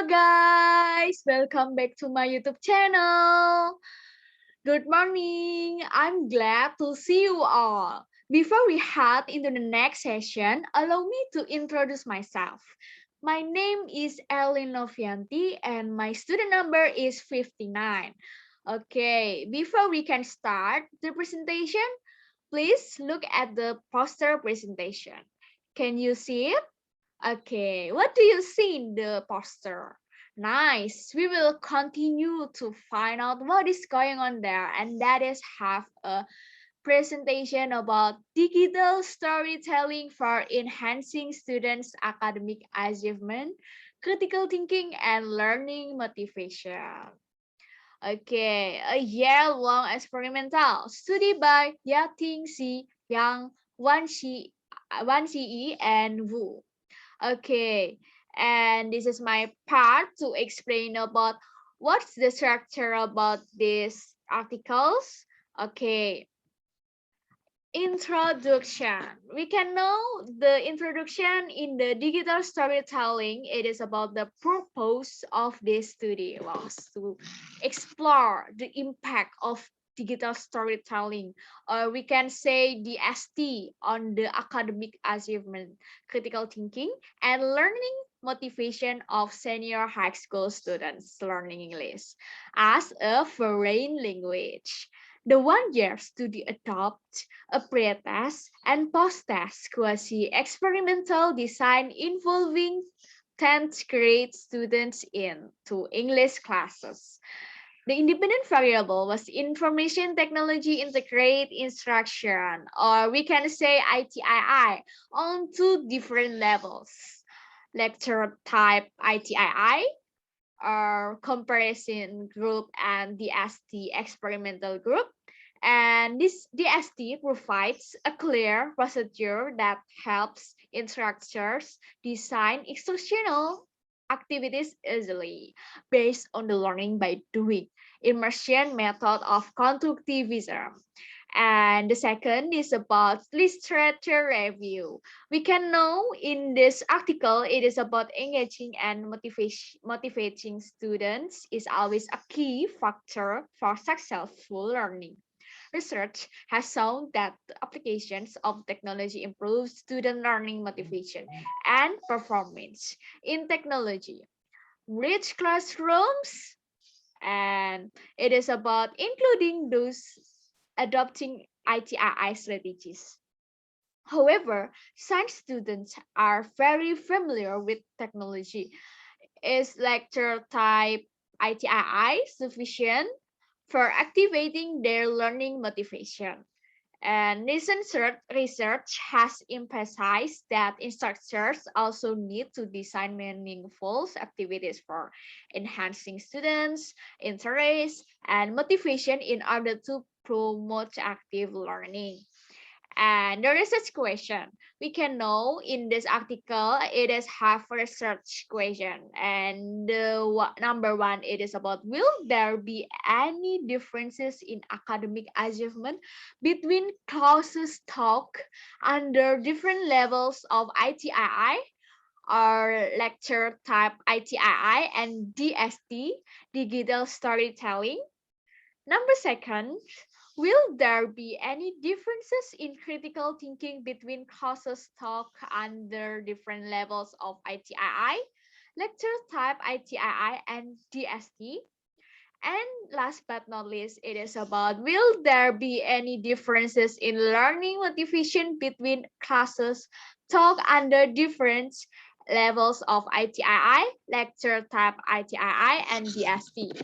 Hello guys, welcome back to my YouTube channel. Good morning. I'm glad to see you all. Before we head into the next session, allow me to introduce myself. My name is Erlin Novianti and my student number is 59. Okay, before we can start the presentation, please look at the poster presentation. Can you see it? Okay, what do you see in the poster? Nice. We will continue to find out what is going on there, and that is have a presentation about digital storytelling for enhancing students' academic achievement, critical thinking, and learning motivation. Okay, a year-long experimental study by Yating Si, Yang, Wan Xi, and Wu. Okay, and this is my part to explain about what's the structure about these articles. Okay, introduction. We can know the introduction in the digital storytelling. It is about the purpose of this study was to explore the impact of digital storytelling, or we can say DST, on the academic achievement, critical thinking, and learning motivation of senior high school students learning English as a foreign language. The 1 year study adopts a pre-test and post-test quasi-experimental design involving 10th grade students in two English classes. The independent variable was information technology integrate instruction, or we can say ITII, on two different levels. Lecture type ITII, or comparison group, and DST experimental group. And this DST provides a clear procedure that helps instructors design instructional activities easily based on the learning by doing immersion method of constructivism. And the second is about literature review. We can know in this article, it is about engaging and motivating students is always a key factor for successful learning. Research has shown that the applications of technology improve student learning motivation and performance in technology. Rich classrooms, and it is about including those adopting ITII strategies. However, science students are very familiar with technology. Is lecture type ITII sufficient for activating their learning motivation? And recent research has emphasized that instructors also need to design meaningful activities for enhancing students' interest and motivation in order to promote active learning. And the research question, we can know in this article, it is half research question. And number one, it is about, will there be any differences in academic achievement between classes taught under different levels of ITII, or lecture type ITII, and DST, digital storytelling? Number second, will there be any differences in critical thinking between courses taught under different levels of ITII, lecture type ITII, and DST? And last but not least, it is about, will there be any differences in learning motivation between classes taught under different levels of ITII, lecture type ITII, and DST?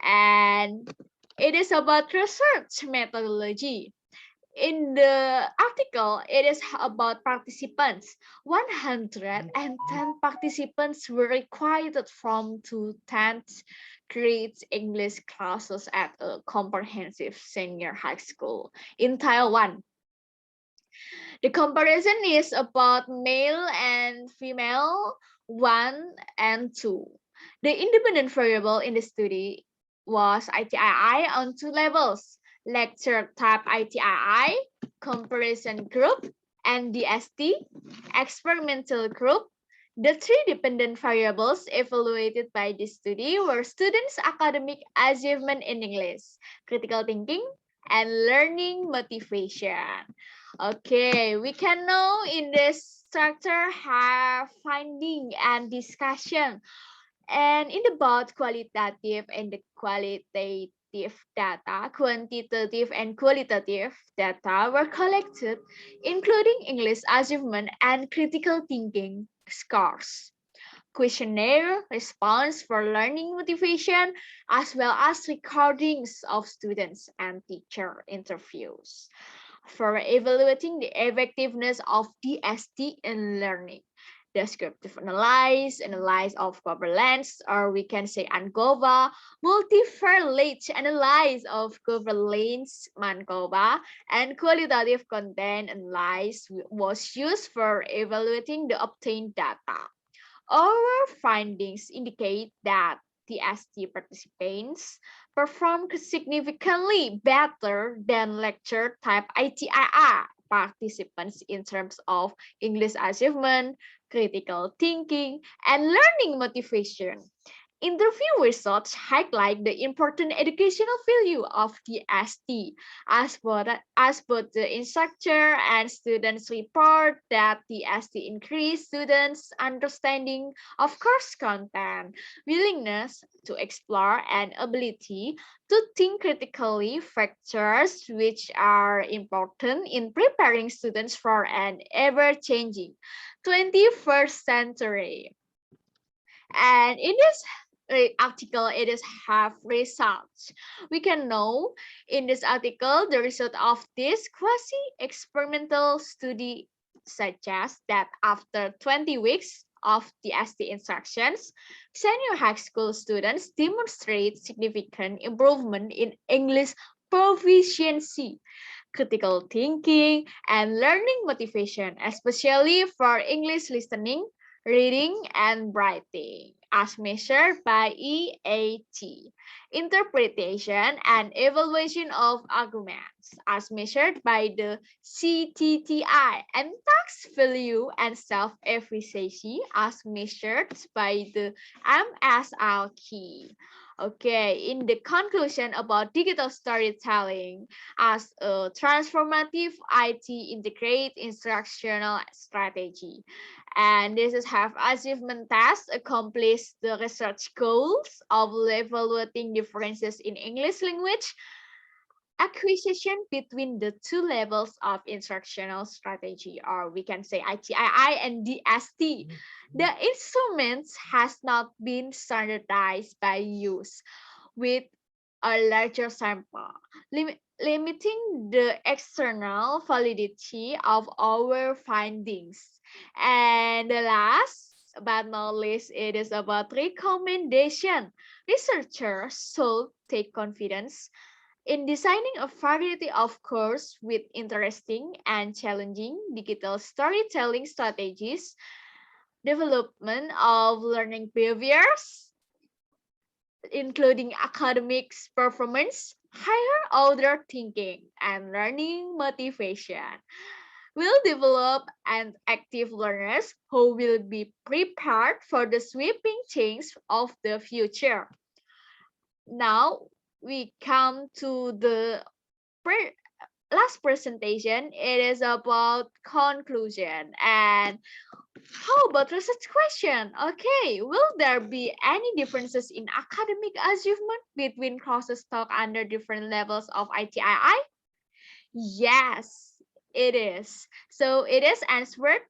And it is about research methodology. In the article, it is about participants. 110 participants were required from 10th grade English classes at a comprehensive senior high school in Taiwan. The comparison is about male and female 1 and 2. The independent variable in the study was ITII on two levels: lecture type ITII, comparison group, and DST, experimental group. The three dependent variables evaluated by this study were students' academic achievement in English, critical thinking, and learning motivation. Okay, we can know in this structure have finding and discussion. And in the both qualitative and the qualitative data, quantitative and qualitative data were collected, including English achievement and critical thinking scores, questionnaire response for learning motivation, as well as recordings of students and teacher interviews for evaluating the effectiveness of DST in learning. Descriptive analyze of coverlance, or we can say ANCOVA, multivariate analyze of coverlance, MANCOVA, and qualitative content analyze was used for evaluating the obtained data. Our findings indicate that the ST participants performed significantly better than lecture type ITIR participants in terms of English achievement, critical thinking, and learning motivation. Interview results highlight the important educational value of the ST, as both the instructor and students report that the ST increased students' understanding of course content, willingness to explore, and ability to think critically, factors which are important in preparing students for an ever-changing 21st century. And in this article, it is have results. We can know in this article the result of this quasi-experimental study suggests that after 20 weeks of the ST instructions, senior high school students demonstrate significant improvement in English proficiency, critical thinking, and learning motivation, especially for English listening, reading, and writing, as measured by EAT. Interpretation and evaluation of arguments, as measured by the CTTI, and tax value and self-efficacy, as measured by the MSR key. Okay, in the conclusion about digital storytelling, as a transformative IT integrate instructional strategy. And this is have achievement tests accomplish the research goals of evaluating differences in English language acquisition between the two levels of instructional strategy, or we can say ITII and DST. The instruments has not been standardized by use with a larger sample, limiting the external validity of our findings. And the last but not least, it is about recommendation. Researchers should take confidence in designing a variety of courses with interesting and challenging digital storytelling strategies, development of learning behaviors, including academics performance, higher order thinking, and learning motivation, will develop and active learners who will be prepared for the sweeping change of the future. Now we come to the pre last presentation. It is about conclusion. And how about research question? Okay, will there be any differences in academic achievement between courses taught under different levels of ITII? Yes, it is. So it is answered.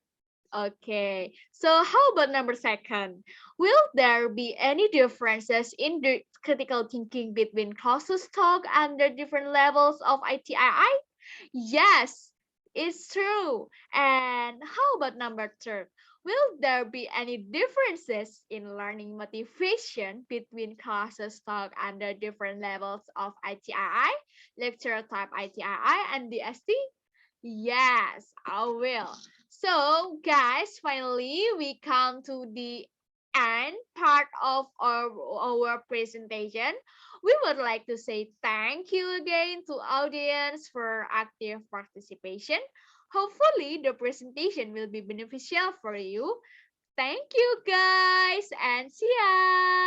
Okay, so how about number second? Will there be any differences in the critical thinking between courses taught under different levels of ITII? Yes, it's true. And how about number third? Will there be any differences in learning motivation between classes taught under different levels of ITII, lecture type ITII, and DST? Yes, I will. So, guys, finally, we come to the end part of our presentation. We would like to say thank you again to audience for active participation. Hopefully, the presentation will be beneficial for you. Thank you guys and see ya.